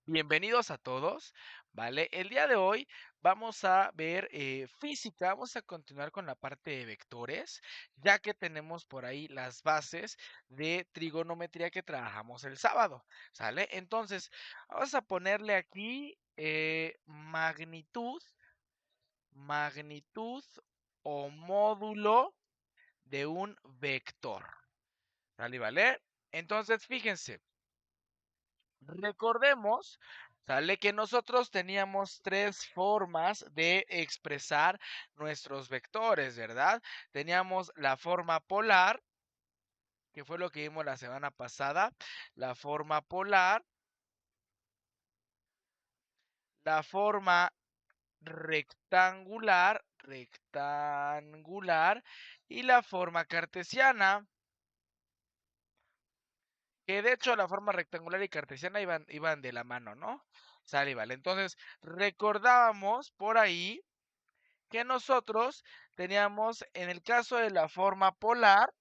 Bienvenidos a todos, ¿vale? El día de hoy vamos a ver física, vamos a continuar con la parte de vectores, ya que tenemos por ahí las bases de trigonometría que trabajamos el sábado, ¿sale? Entonces, vamos a ponerle aquí magnitud o módulo de un vector, ¿sale? ¿Vale? Entonces, fíjense. Recordemos, ¿sale? Que nosotros teníamos tres formas de expresar nuestros vectores, ¿verdad? Teníamos la forma polar, que fue lo que vimos la semana pasada, la forma polar, la forma rectangular y la forma cartesiana, que de hecho la forma rectangular y cartesiana iban de la mano, ¿no? Sale, y vale. Entonces, recordábamos por ahí que nosotros teníamos en el caso de la forma polar,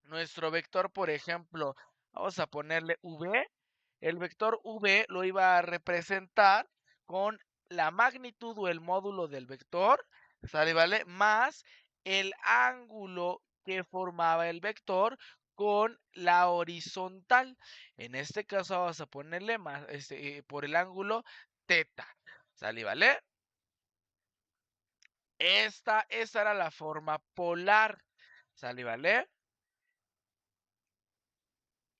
nuestro vector, por ejemplo, vamos a ponerle v, el vector v lo iba a representar con la magnitud o el módulo del vector, ¿sale? ¿Vale? Más el ángulo que formaba el vector con la horizontal. En este caso vamos a ponerle más, por el ángulo teta, ¿sale? ¿Vale? Esta era la forma polar, ¿sale? ¿Vale?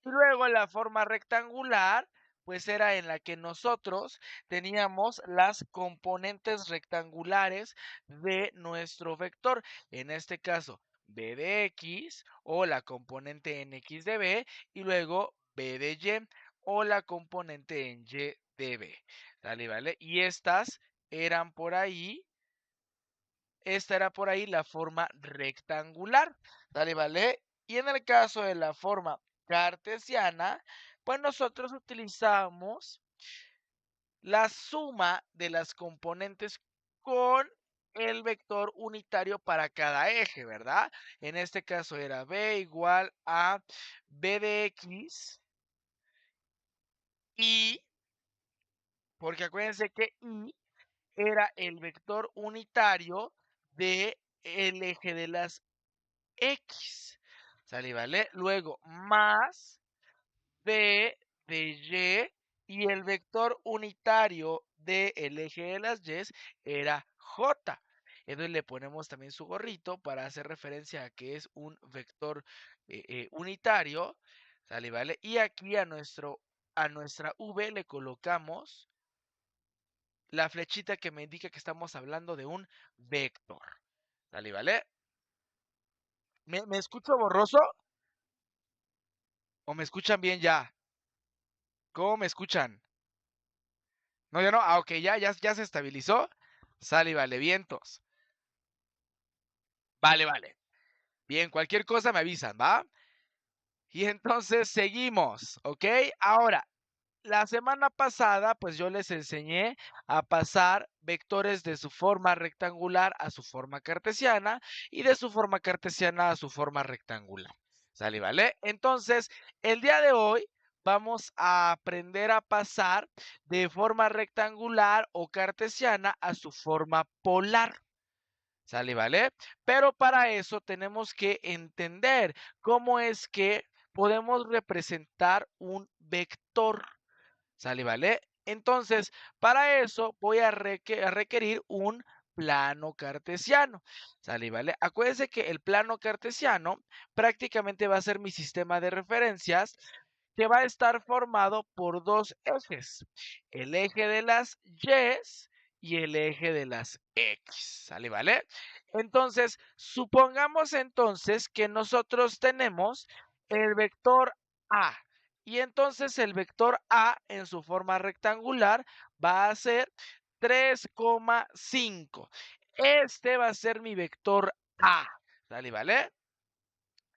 Y luego la forma rectangular, pues era en la que nosotros teníamos las componentes rectangulares de nuestro vector. En este caso, b de x o la componente en x de b y luego b de y o la componente en y de b. ¿Sale? ¿Vale? Y estas eran por ahí. Esta era por ahí la forma rectangular, ¿sale? ¿Vale? Y en el caso de la forma cartesiana, pues nosotros utilizamos la suma de las componentes con el vector unitario para cada eje, ¿verdad? En este caso era b igual a b de x y, porque acuérdense que y era el vector unitario del eje de las X. ¿Sale? ¿Vale? Luego, más B de Y y el vector unitario del eje de las Y era J. Entonces le ponemos también su gorrito para hacer referencia a que es un vector unitario. ¿Sale? ¿Vale? Y aquí a nuestra V le colocamos la flechita que me indica que estamos hablando de un vector. ¿Sale? ¿Vale? ¿Me escucho borroso? ¿O me escuchan bien ya? ¿Cómo me escuchan? No, ya no. Ah, ok, ya se estabilizó. Sale y vale, vientos. Vale, vale. Bien, cualquier cosa me avisan, ¿va? Y entonces seguimos, ¿ok? Ahora, la semana pasada, pues yo les enseñé a pasar vectores de su forma rectangular a su forma cartesiana y de su forma cartesiana a su forma rectangular. ¿Sale, vale? Entonces, el día de hoy vamos a aprender a pasar de forma rectangular o cartesiana a su forma polar. ¿Sale, vale? Pero para eso tenemos que entender cómo es que podemos representar un vector. ¿Sale? ¿Vale? Entonces, para eso voy a requerir un plano cartesiano. ¿Sale? ¿Vale? Acuérdense que el plano cartesiano prácticamente va a ser mi sistema de referencias que va a estar formado por dos ejes, el eje de las y el eje de las X, ¿sale? ¿Vale? Entonces, supongamos entonces que nosotros tenemos el vector A y entonces el vector A en su forma rectangular va a ser 3,5. Este va a ser mi vector A, ¿sale? ¿Vale?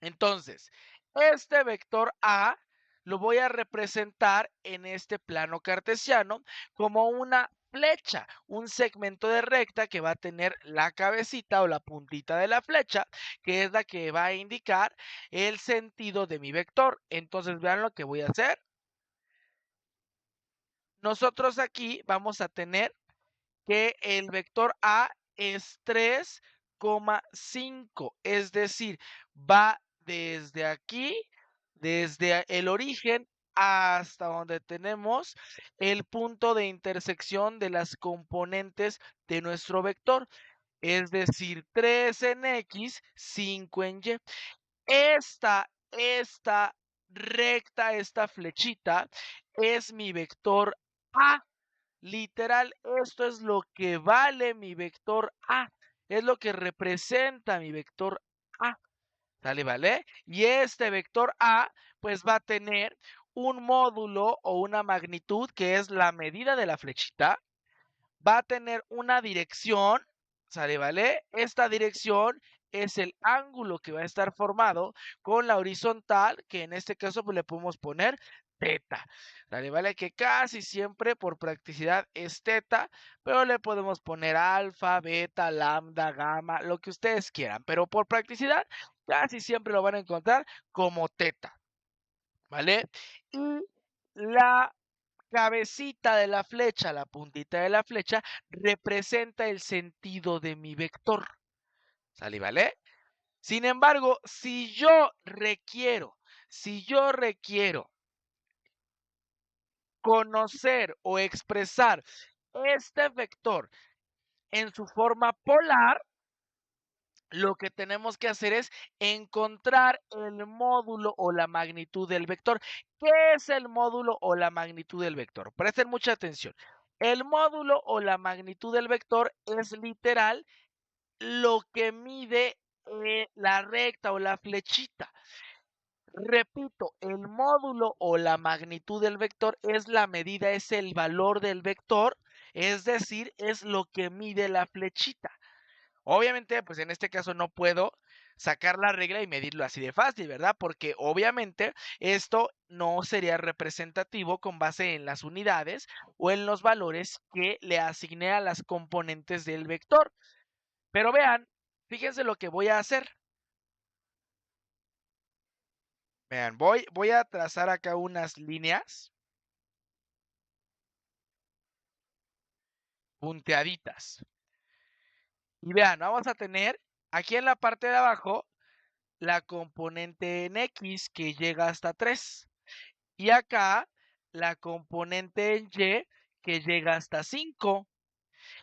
Entonces, este vector A lo voy a representar en este plano cartesiano como una flecha, un segmento de recta que va a tener la cabecita o la puntita de la flecha, que es la que va a indicar el sentido de mi vector. Entonces, vean lo que voy a hacer. nosotros aquí vamos a tener que el vector A es 3,5, es decir, va desde aquí, desde el origen hasta donde tenemos el punto de intersección de las componentes de nuestro vector, es decir, 3 en X, 5 en Y. Esta recta, esta flechita, es mi vector A. Literal, esto es lo que vale mi vector A. Es lo que representa mi vector A. ¿Sale, vale? Y este vector A, pues va a tener un módulo o una magnitud que es la medida de la flechita. Va a tener una dirección, ¿sale, vale? Esta dirección es el ángulo que va a estar formado con la horizontal, que en este caso pues le podemos poner teta, ¿sale, vale? Que casi siempre por practicidad es teta, pero le podemos poner alfa, beta, lambda, gamma, lo que ustedes quieran, pero por practicidad casi siempre lo van a encontrar como teta, ¿vale? Y la cabecita de la flecha, la puntita de la flecha, representa el sentido de mi vector. ¿Sale, vale? Sin embargo, si yo requiero conocer o expresar este vector en su forma polar, lo que tenemos que hacer es encontrar el módulo o la magnitud del vector. ¿Qué es el módulo o la magnitud del vector? Presten mucha atención. El módulo o la magnitud del vector es literal lo que mide la recta o la flechita. Repito, el módulo o la magnitud del vector es la medida, es el valor del vector, es decir, es lo que mide la flechita. Obviamente, pues en este caso no puedo sacar la regla y medirlo así de fácil, ¿verdad? Porque obviamente esto no sería representativo con base en las unidades o en los valores que le asigné a las componentes del vector. Pero vean, fíjense lo que voy a hacer. Vean, voy a trazar acá unas líneas punteaditas. Y vean, vamos a tener aquí en la parte de abajo la componente en X que llega hasta 3. Y acá la componente en Y que llega hasta 5.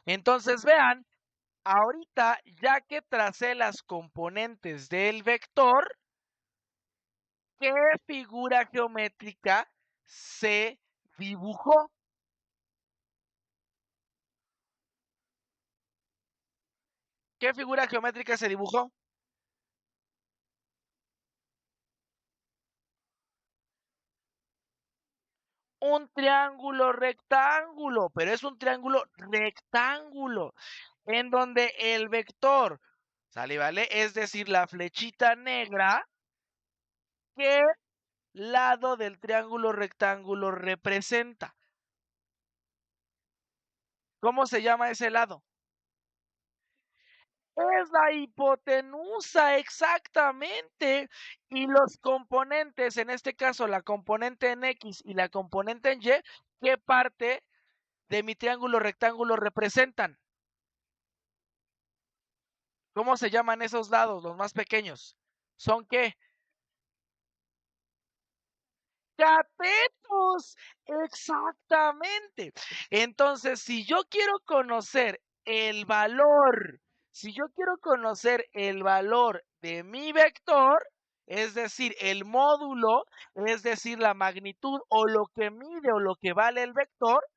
Entonces vean, ahorita ya que tracé las componentes del vector, ¿qué figura geométrica se dibujó? ¿Qué figura geométrica se dibujó? Un triángulo rectángulo, pero es un triángulo rectángulo, en donde el vector, ¿sale, vale? Es decir, la flechita negra, ¿qué lado del triángulo rectángulo representa? ¿Cómo se llama ese lado? Es la hipotenusa, exactamente. Y los componentes, en este caso la componente en X y la componente en Y, ¿qué parte de mi triángulo rectángulo representan? ¿Cómo se llaman esos lados, los más pequeños? ¿Son qué? Catetos, exactamente. Entonces, si yo quiero conocer el valor de mi vector, es decir, el módulo, es decir, la magnitud o lo que mide o lo que vale el vector,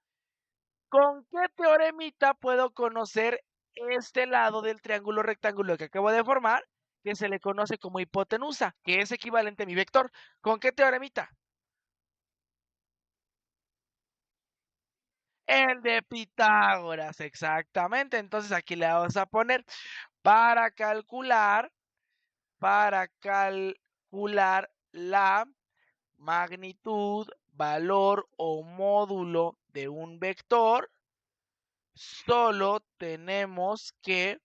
¿con qué teoremita puedo conocer este lado del triángulo rectángulo que acabo de formar, que se le conoce como hipotenusa, que es equivalente a mi vector? ¿Con qué teoremita? El de Pitágoras, exactamente. Entonces aquí le vamos a poner para calcular, para calcular la magnitud, valor o módulo de un vector, solo tenemos que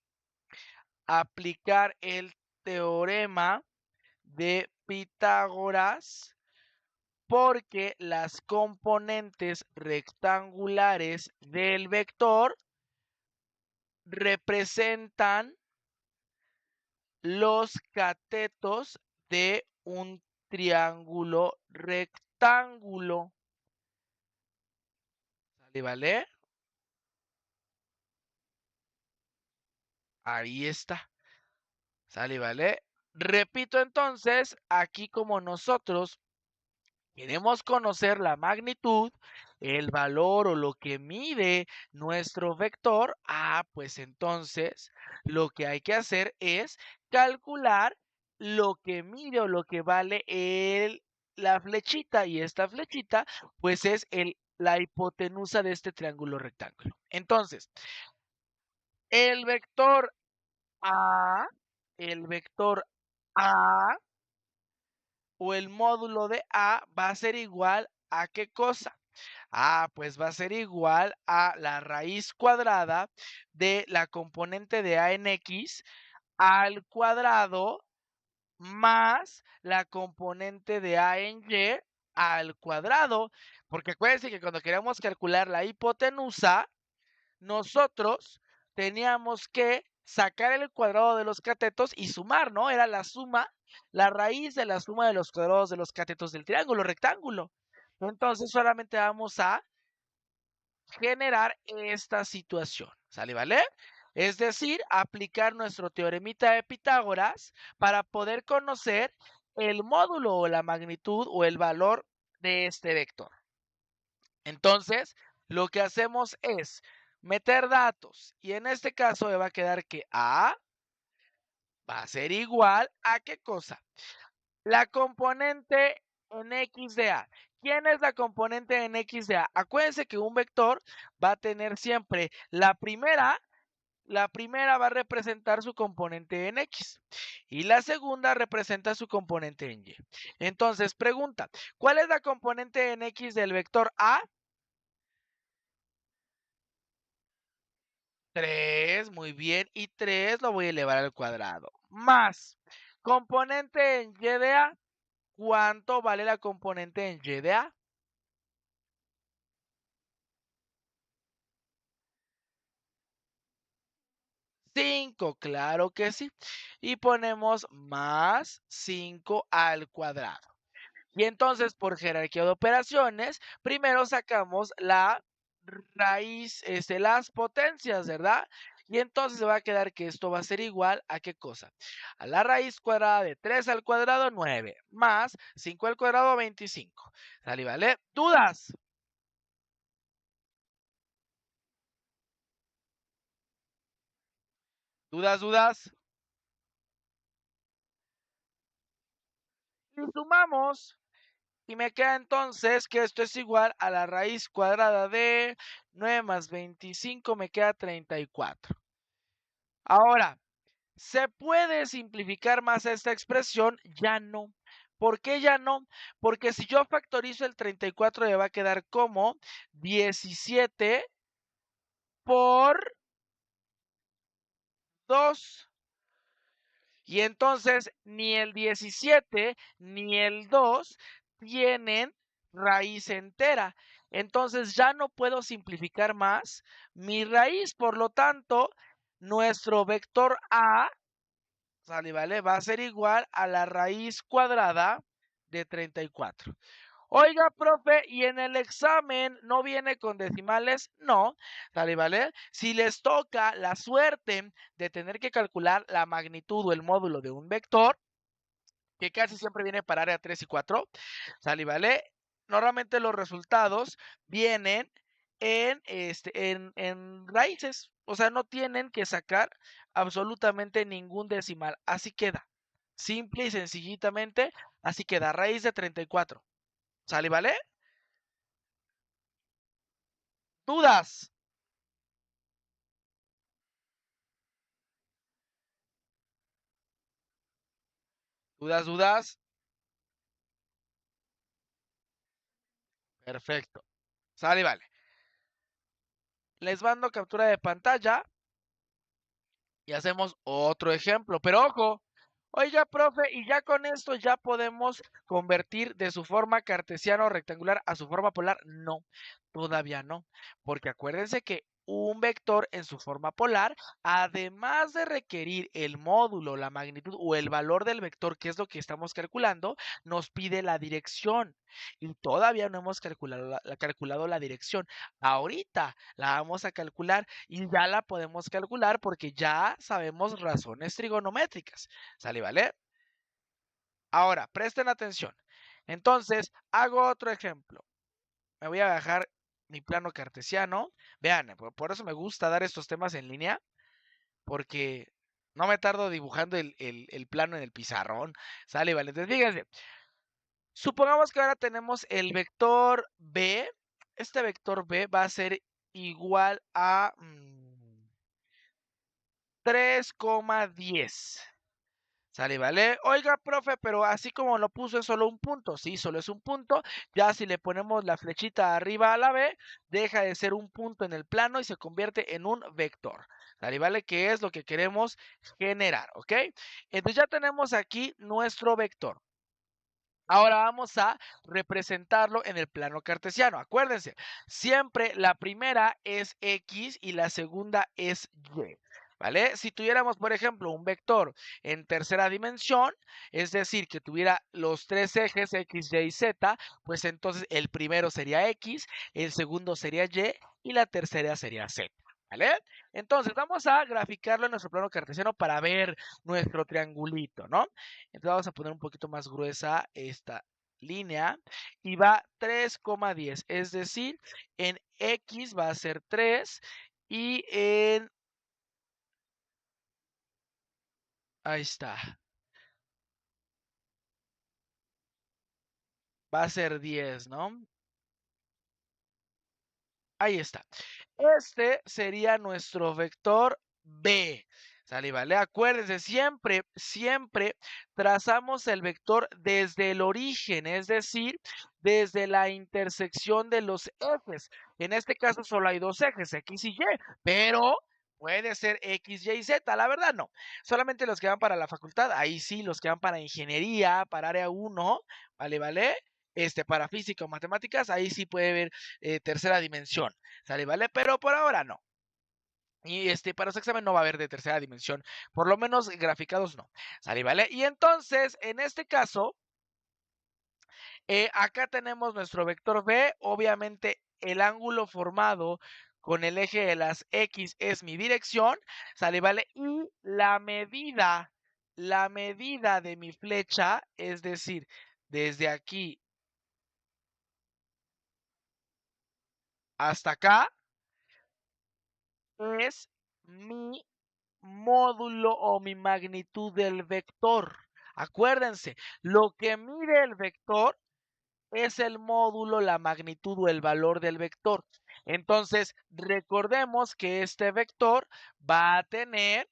aplicar el teorema de Pitágoras porque las componentes rectangulares del vector representan los catetos de un triángulo rectángulo. ¿Sale, vale? Ahí está. ¿Sale, vale? Repito entonces, aquí como nosotros queremos conocer la magnitud, el valor o lo que mide nuestro vector, pues entonces lo que hay que hacer es calcular lo que mide o lo que vale la flechita, y esta flechita pues es la hipotenusa de este triángulo rectángulo. Entonces, el vector A, el vector A o el módulo de A va a ser igual a ¿qué cosa? Pues va a ser igual a la raíz cuadrada de la componente de A en X al cuadrado más la componente de A en Y al cuadrado. Porque acuérdense que cuando queremos calcular la hipotenusa, nosotros teníamos que sacar el cuadrado de los catetos y sumar, ¿no? Era la suma, la raíz de la suma de los cuadrados de los catetos del triángulo rectángulo. Entonces solamente vamos a generar esta situación, ¿sale, vale? Es decir, aplicar nuestro teoremita de Pitágoras para poder conocer el módulo o la magnitud o el valor de este vector. Entonces, lo que hacemos es meter datos y en este caso me va a quedar que A va a ser igual a ¿qué cosa? La componente en X de A. ¿Quién es la componente en X de A? Acuérdense que un vector va a tener siempre la primera va a representar su componente en X y la segunda representa su componente en Y. Entonces, pregunta, ¿cuál es la componente en X del vector A? 3, muy bien, y 3 lo voy a elevar al cuadrado. Más, componente en Y de A, ¿cuánto vale la componente en Y de A? 5, claro que sí. Y ponemos más 5 al cuadrado. Y entonces, por jerarquía de operaciones, primero sacamos la raíz, las potencias, ¿verdad? Y entonces se va a quedar que esto va a ser igual a ¿qué cosa? A la raíz cuadrada de 3 al cuadrado, 9, más 5 al cuadrado, 25. ¿Sale, vale? ¿Dudas? ¿Dudas, dudas? Y sumamos. Y me queda entonces que esto es igual a la raíz cuadrada de 9 más 25, me queda 34. Ahora, ¿se puede simplificar más esta expresión? Ya no. ¿Por qué ya no? Porque si yo factorizo el 34 me va a quedar como 17 por 2. Y entonces ni el 17 ni el 2 tienen raíz entera. Entonces ya no puedo simplificar más mi raíz. Por lo tanto, nuestro vector A, ¿sale, vale? Va a ser igual a la raíz cuadrada de 34. Oiga, profe, ¿y en el examen no viene con decimales? No, ¿sale, vale? Si les toca la suerte de tener que calcular la magnitud o el módulo de un vector, que casi siempre viene para área 3 y 4, ¿sale, vale? Normalmente los resultados vienen en raíces, o sea, no tienen que sacar absolutamente ningún decimal, así queda, simple y sencillitamente, así queda, raíz de 34, ¿sale, vale? ¿Dudas? ¿Dudas, dudas? Perfecto. Sale, vale. Les mando captura de pantalla y hacemos otro ejemplo. Pero ojo, Oiga, profe, y ya con esto ya podemos convertir de su forma cartesiana o rectangular a su forma polar. No, todavía no, porque acuérdense que un vector en su forma polar, además de requerir el módulo, la magnitud o el valor del vector, que es lo que estamos calculando, nos pide la dirección. Y todavía no hemos calculado la dirección. Ahorita la vamos a calcular y ya la podemos calcular porque ya sabemos razones trigonométricas. ¿Sale, vale? Ahora, presten atención. Entonces, hago otro ejemplo. Me voy a bajar mi plano cartesiano. Vean, por eso me gusta dar estos temas en línea, porque no me tardo dibujando el plano en el pizarrón. ¿Sale, vale? Entonces, fíjense. Supongamos que ahora tenemos el vector B. Este vector B va a ser igual a 3,10. Sale, vale. Oiga, profe, pero así como lo puso es solo un punto. Sí, solo es un punto. Ya si le ponemos la flechita arriba a la B, deja de ser un punto en el plano y se convierte en un vector. Sale, vale, que es lo que queremos generar, ¿ok? Entonces ya tenemos aquí nuestro vector. Ahora vamos a representarlo en el plano cartesiano. Acuérdense, siempre la primera es X y la segunda es Y. ¿Vale? Si tuviéramos, por ejemplo, un vector en tercera dimensión, es decir, que tuviera los tres ejes X, Y y Z, pues entonces el primero sería X, el segundo sería Y la tercera sería Z. ¿Vale? Entonces vamos a graficarlo en nuestro plano cartesiano para ver nuestro triangulito, ¿no? Entonces vamos a poner un poquito más gruesa esta línea y va 3,10, es decir, en X va a ser 3 y ahí está, va a ser 10, ¿no? Ahí está. Este sería nuestro vector B. ¿Sale? Vale. Acuérdense, siempre trazamos el vector desde el origen, es decir, desde la intersección de los ejes. En este caso solo hay dos ejes, X y Y, pero puede ser X, Y, Z. La verdad no. Solamente los que van para la facultad, ahí sí, los que van para ingeniería, para área 1, ¿vale? ¿Vale? Para física o matemáticas, ahí sí puede ver tercera dimensión. ¿Sale? ¿Vale? Pero por ahora no. Y para su examen no va a haber de tercera dimensión. Por lo menos graficados no. ¿Sale? ¿Vale? Y entonces, en este caso, acá tenemos nuestro vector B. Obviamente, el ángulo formado con el eje de las X es mi dirección. ¿Sale? ¿Vale? Y la medida de mi flecha, es decir, desde aquí hasta acá, es mi módulo o mi magnitud del vector. Acuérdense, lo que mide el vector es el módulo, la magnitud o el valor del vector. Entonces, recordemos que este vector va a tener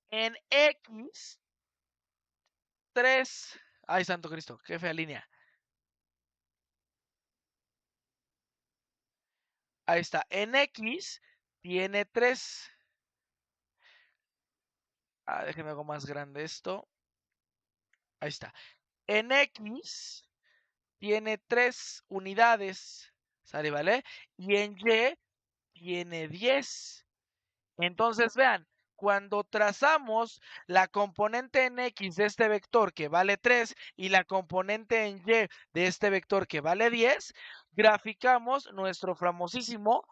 en X 3. Ay, santo Cristo, qué fea línea. Ahí está, en X tiene 3. Déjenme hago más grande esto. Ahí está. En X tiene 3 unidades, ¿sale? ¿Vale? Y en Y tiene 10. Entonces, vean, cuando trazamos la componente en X de este vector que vale 3 y la componente en Y de este vector que vale 10, graficamos nuestro famosísimo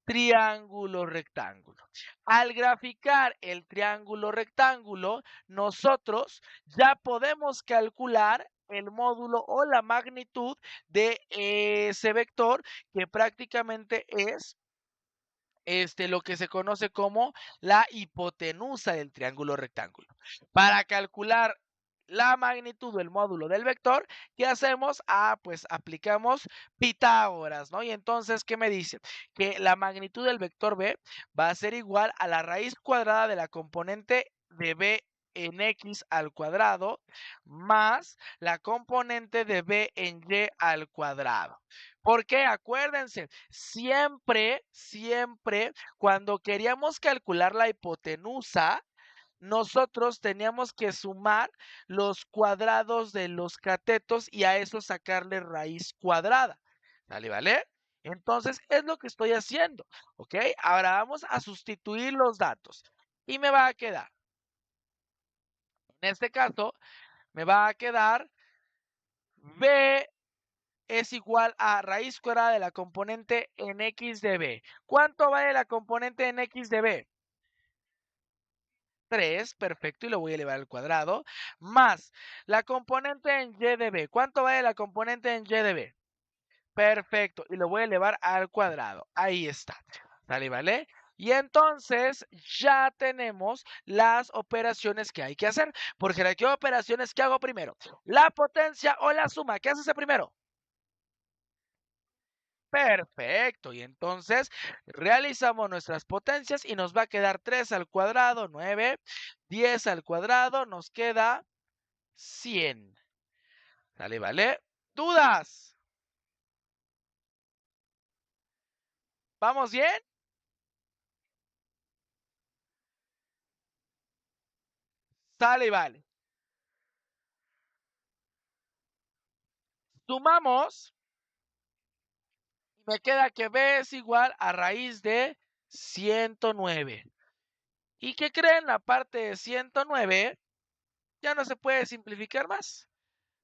triángulo rectángulo. Al graficar el triángulo rectángulo, nosotros ya podemos calcular el módulo o la magnitud de ese vector que prácticamente es lo que se conoce como la hipotenusa del triángulo rectángulo. Para calcular la magnitud del módulo del vector, ¿qué hacemos? Pues aplicamos Pitágoras, ¿no? Y entonces, ¿qué me dice? Que la magnitud del vector B va a ser igual a la raíz cuadrada de la componente de B en X al cuadrado más la componente de B en Y al cuadrado. Porque acuérdense, siempre cuando queríamos calcular la hipotenusa, nosotros teníamos que sumar los cuadrados de los catetos y a eso sacarle raíz cuadrada. ¿Sale, vale? Entonces, es lo que estoy haciendo, ¿ok? Ahora vamos a sustituir los datos. Y me va a quedar, en este caso, me va a quedar b es igual a raíz cuadrada de la componente en x de b. ¿Cuánto vale la componente en x de b? 3, perfecto, y lo voy a elevar al cuadrado, más la componente en y de b. ¿Cuánto vale la componente en y de b? Perfecto, y lo voy a elevar al cuadrado. Ahí está. ¿Sale, vale? Y entonces ya tenemos las operaciones que hay que hacer. Por jerarquía de operaciones, ¿qué hago primero? ¿La potencia o la suma? ¿Qué haces primero? Perfecto, y entonces realizamos nuestras potencias y nos va a quedar 3 al cuadrado, 9, 10 al cuadrado, nos queda 100. ¿Sale, vale? ¿Dudas? ¿Vamos bien? Sale y vale. Sumamos y me queda que b es igual a raíz de 109. ¿Y qué creen? La parte de 109 ya no se puede simplificar más.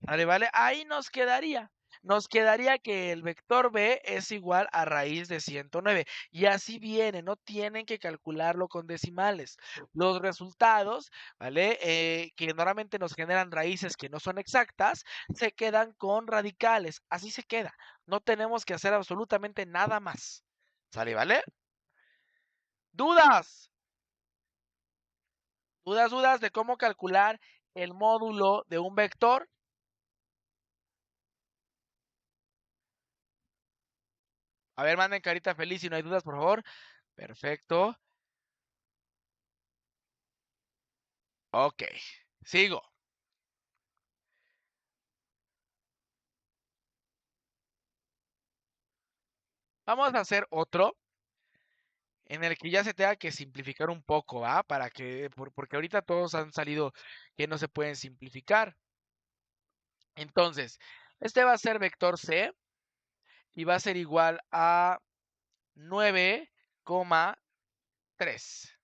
¿Vale, vale? Ahí nos quedaría. Nos quedaría que el vector b es igual a raíz de 109. Y así viene, no tienen que calcularlo con decimales. Los resultados, ¿vale? Que normalmente nos generan raíces que no son exactas, se quedan con radicales. Así se queda. No tenemos que hacer absolutamente nada más. ¿Sale, vale? ¿Dudas? ¿Dudas de cómo calcular el módulo de un vector? A ver, manden carita feliz si no hay dudas, por favor. Perfecto. Ok, sigo. Vamos a hacer otro en el que ya se tenga que simplificar un poco, ¿va? Porque ahorita todos han salido que no se pueden simplificar. Entonces, este va a ser vector C y va a ser igual a 9,3.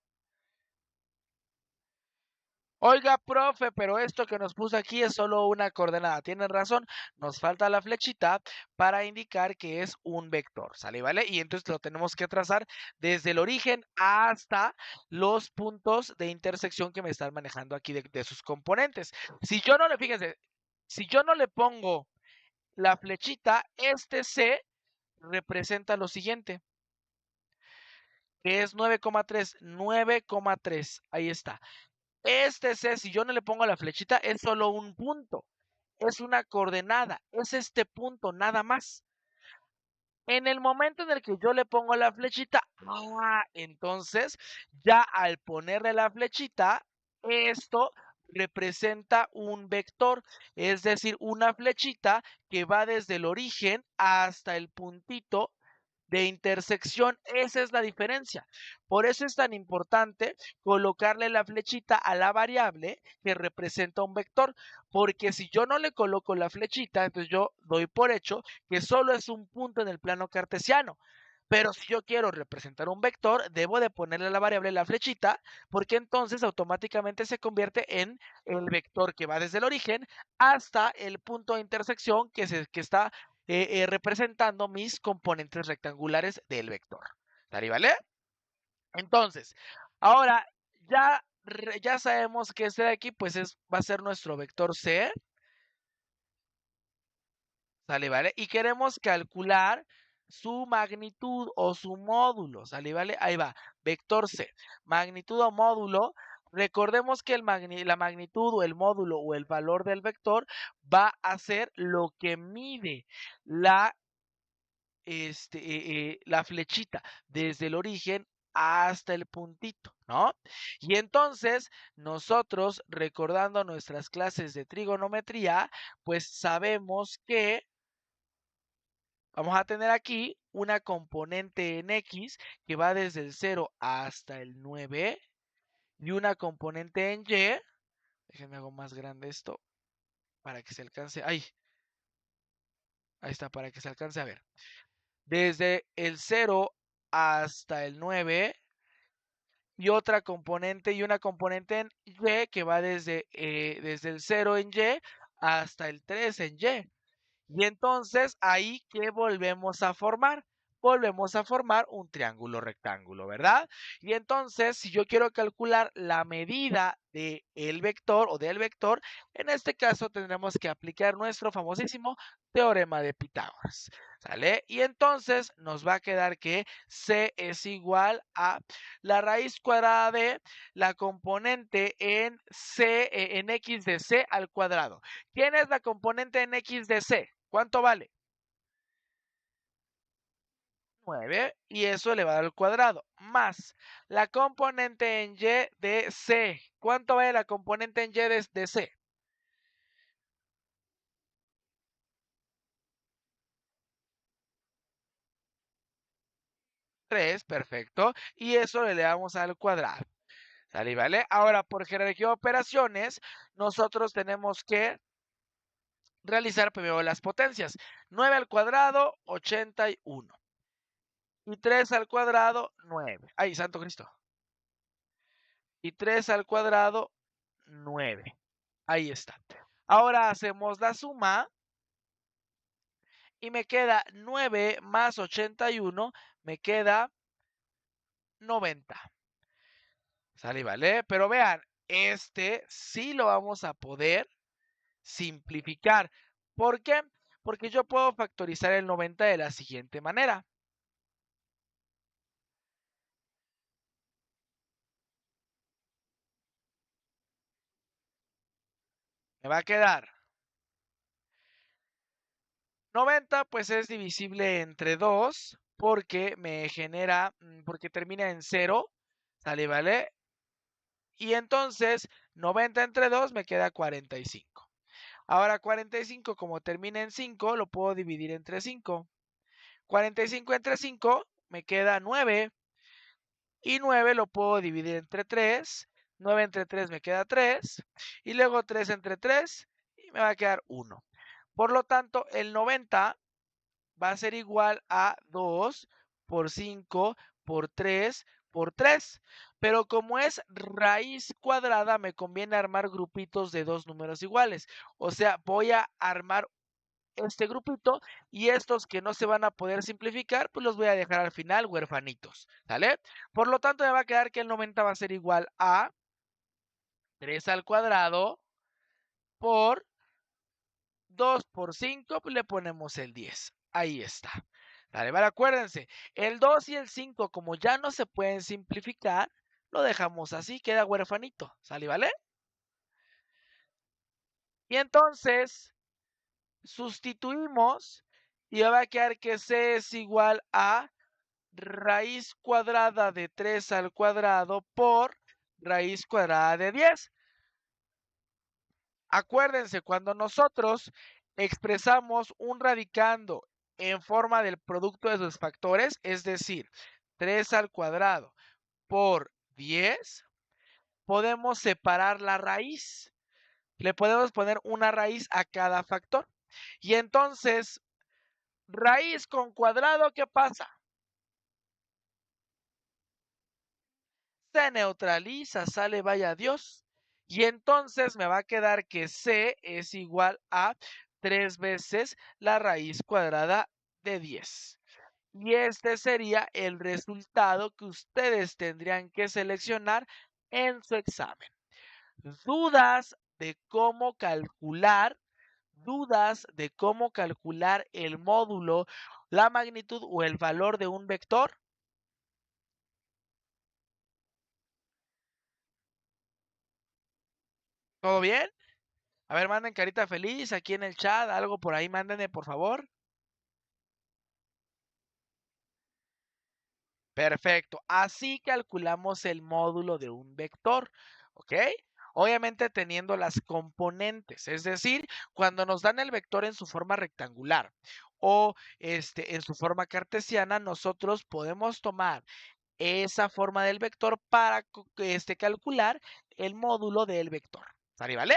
Oiga, profe, pero esto que nos puso aquí es solo una coordenada. Tienen razón, nos falta la flechita para indicar que es un vector, ¿sale? ¿Vale? Y entonces lo tenemos que trazar desde el origen hasta los puntos de intersección que me están manejando aquí de sus componentes. Fíjense, si yo no le pongo la flechita, este C representa lo siguiente, que es 9,3, 9,3, ahí está. Este C, si yo no le pongo la flechita, es solo un punto, es una coordenada, es este punto nada más. En el momento en el que yo le pongo la flechita, entonces ya al ponerle la flechita, esto representa un vector, es decir, una flechita que va desde el origen hasta el puntito de intersección. Esa es la diferencia. Por eso es tan importante colocarle la flechita a la variable que representa un vector, porque si yo no le coloco la flechita, entonces yo doy por hecho que solo es un punto en el plano cartesiano. Pero si yo quiero representar un vector, debo de ponerle a la variable la flechita, porque entonces automáticamente se convierte en el vector que va desde el origen hasta el punto de intersección que está representando mis componentes rectangulares del vector. ¿Sale, vale? Entonces, ahora ya sabemos que este de aquí pues va a ser nuestro vector C. ¿Sale, vale? Y queremos calcular su magnitud o su módulo. ¿Sale, vale? Ahí va, vector C. Magnitud o módulo. Recordemos que la magnitud o el módulo o el valor del vector va a ser lo que mide la flechita desde el origen hasta el puntito, ¿no? Y entonces nosotros, recordando nuestras clases de trigonometría, pues sabemos que vamos a tener aquí una componente en X que va desde el 0 hasta el 9 y una componente en Y. Déjenme hago más grande esto para que se alcance. Ahí está, para que se alcance a ver. Desde el 0 hasta el 9 y otra componente y una componente en Y que va desde el 0 en Y hasta el 3 en Y. Y entonces ahí, ¿qué volvemos a formar? Volvemos a formar un triángulo rectángulo, ¿verdad? Y entonces, si yo quiero calcular la medida del vector o del vector, en este caso tendremos que aplicar nuestro famosísimo teorema de Pitágoras, ¿sale? Y entonces nos va a quedar que C es igual a la raíz cuadrada de la componente en en X de C al cuadrado. ¿Quién es la componente en X de C? ¿Cuánto vale? 9 y eso elevado al cuadrado, más la componente en Y de C. ¿Cuánto vale la componente en Y de C? 3, perfecto. Y eso lo elevamos al cuadrado. ¿Sale? ¿Vale? Ahora, por jerarquía de operaciones, nosotros tenemos que realizar primero las potencias. 9 al cuadrado, 81. Y 3 al cuadrado, 9. ¡Ay, santo Cristo! Y 3 al cuadrado, 9. Ahí está. Ahora hacemos la suma y me queda 9 más 81, me queda 90. ¿Sale? ¿Vale? Pero vean, este sí lo vamos a poder simplificar. ¿Por qué? Porque yo puedo factorizar el 90 de la siguiente manera. Me va a quedar 90, pues es divisible entre 2 porque me genera, porque termina en 0. ¿Sale? ¿Vale? Y entonces 90 entre 2 me queda 45. Ahora 45 como termina en 5 lo puedo dividir entre 5. 45 entre 5 me queda 9 y 9 lo puedo dividir entre 3. 9 entre 3 me queda 3 y luego 3 entre 3 y me va a quedar 1. Por lo tanto, el 90 va a ser igual a 2 por 5 por 3 por 3. Pero como es raíz cuadrada, me conviene armar grupitos de dos números iguales. O sea, voy a armar este grupito y estos que no se van a poder simplificar, pues los voy a dejar al final huerfanitos, ¿sale? Por lo tanto, me va a quedar que el 90 va a ser igual a 3 al cuadrado por 2 por 5, pues le ponemos el 10. Ahí está. Vale, vale, acuérdense, el 2 y el 5, como ya no se pueden simplificar, lo dejamos así, queda huerfanito. ¿Sale, vale? Y entonces, sustituimos y va a quedar que C es igual a raíz cuadrada de 3 al cuadrado por raíz cuadrada de 10. Acuérdense, cuando nosotros expresamos un radicando en forma del producto de sus factores, es decir, 3 al cuadrado por 10, podemos separar la raíz. Le podemos poner una raíz a cada factor. Y entonces, raíz con cuadrado, ¿qué pasa? Se neutraliza, sale vaya Dios. Y entonces me va a quedar que C es igual a 3 veces la raíz cuadrada de 10. Y este sería el resultado que ustedes tendrían que seleccionar en su examen. ¿Dudas de cómo calcular? ¿Dudas de cómo calcular el módulo, la magnitud o el valor de un vector? ¿Todo bien? A ver, manden carita feliz aquí en el chat, algo por ahí, mándenme por favor. Perfecto, así calculamos el módulo de un vector, ¿ok? Obviamente teniendo las componentes, es decir, cuando nos dan el vector en su forma rectangular o en su forma cartesiana, nosotros podemos tomar esa forma del vector para calcular el módulo del vector. ¿Sale, vale?